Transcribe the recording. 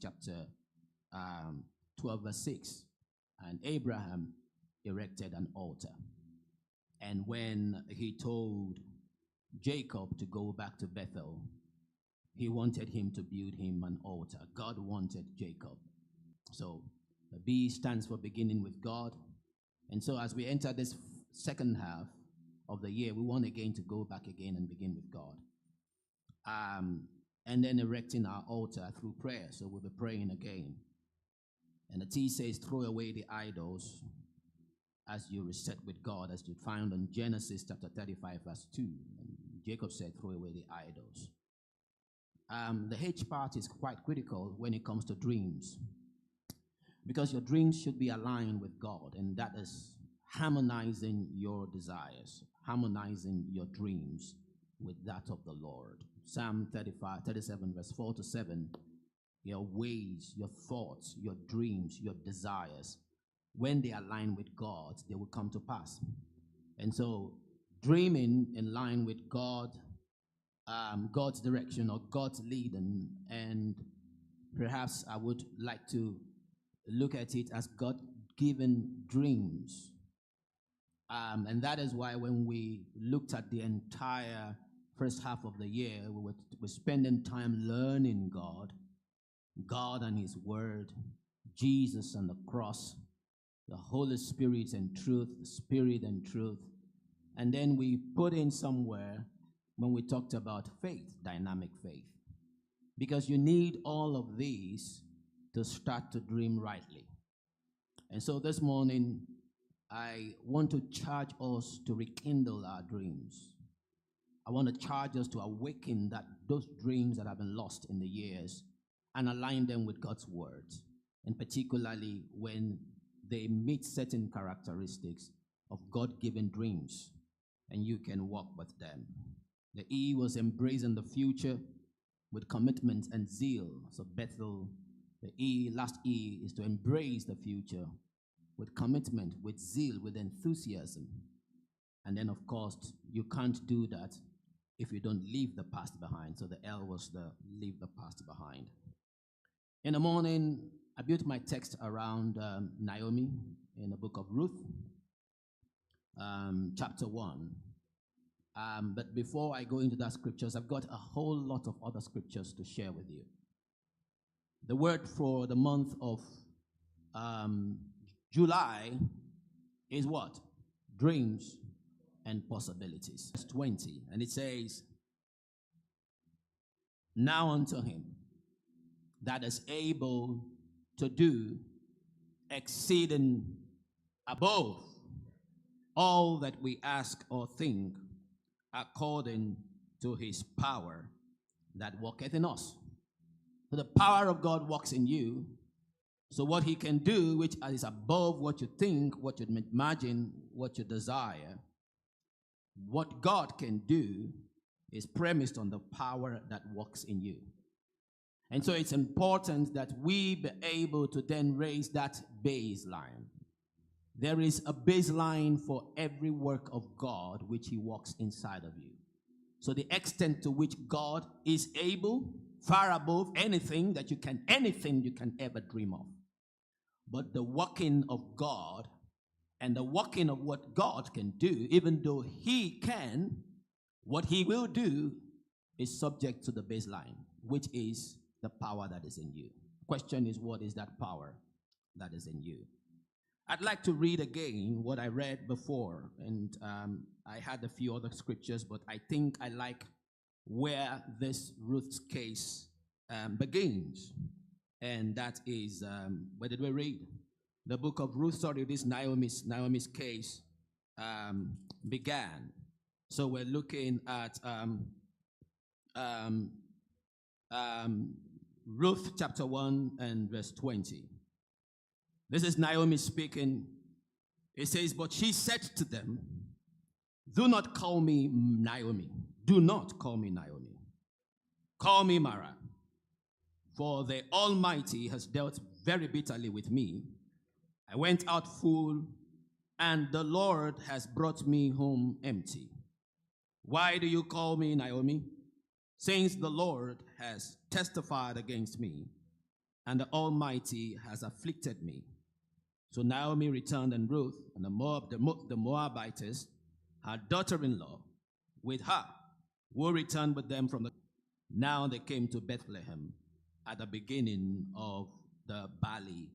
chapter 12, verse 6. And Abraham erected an altar. And when he told Jacob to go back to Bethel, he wanted him to build him an altar. God wanted Jacob. So the B stands for beginning with God. And so as we enter this second half of the year, we want again to go back again and begin with God. And then erecting our altar through prayer. So we'll be praying again. And the T says, throw away the idols as you reset with God, as you found in Genesis chapter 35, verse 2. And Jacob said, throw away the idols. The H part is quite critical when it comes to dreams, because your dreams should be aligned with God, and that is harmonizing your desires, harmonizing your dreams with that of the Lord. Psalm 37, verse 4 to 7, your ways, your thoughts, your dreams, your desires, when they align with God, they will come to pass. And so dreaming in line with God, God's direction or God's leading, and perhaps I would like to look at it as God-given dreams. And that is why when we looked at the entire first half of the year, we were spending time learning God and His Word, Jesus and the cross, the Holy Spirit and truth, the Spirit and truth. And then we put in somewhere when we talked about faith, dynamic faith. Because you need all of these to start to dream rightly. And so this morning, I want to charge us to rekindle our dreams. I want to charge us to awaken those dreams that have been lost in the years and align them with God's words, and particularly when they meet certain characteristics of God-given dreams, and you can walk with them. The E was embracing the future with commitment and zeal. So Bethel, the last E is to embrace the future with commitment, with zeal, with enthusiasm. And then, of course, you can't do that if you don't leave the past behind. So the L was the leave the past behind. In the morning, I built my text around Naomi in the book of Ruth, chapter 1. But before I go into that scriptures, I've got a whole lot of other scriptures to share with you. The word for the month of July is what? Dreams and possibilities. Verse 20, and it says, now unto him that is able to do exceeding above all that we ask or think, according to his power that worketh in us. So the power of God works in you. So what he can do, which is above what you think, what you imagine, what you desire, what God can do is premised on the power that works in you. And so it's important that we be able to then raise that baseline. There is a baseline for every work of God which he works inside of you. So the extent to which God is able, far above anything you can ever dream of. But the working of God and the working of what God can do, even though he can, what he will do is subject to the baseline, which is the power that is in you. Question is, what is that power that is in you? I'd like to read again what I read before, and I had a few other scriptures, but I think I like where this Ruth's case begins, and that is, where did we read? The book of Ruth, this Naomi's case began. So we're looking at Ruth chapter 1 and verse 20. This is Naomi speaking. It says, but she said to them, do not call me Naomi. Do not call me Naomi. Call me Mara. For the Almighty has dealt very bitterly with me. I went out full, and the Lord has brought me home empty. Why do you call me Naomi? Since the Lord has testified against me and the Almighty has afflicted me. So Naomi returned, and Ruth, and the Moabitess, her daughter-in-law, with her, who returned with them from the. Now they came to Bethlehem at the beginning of the barley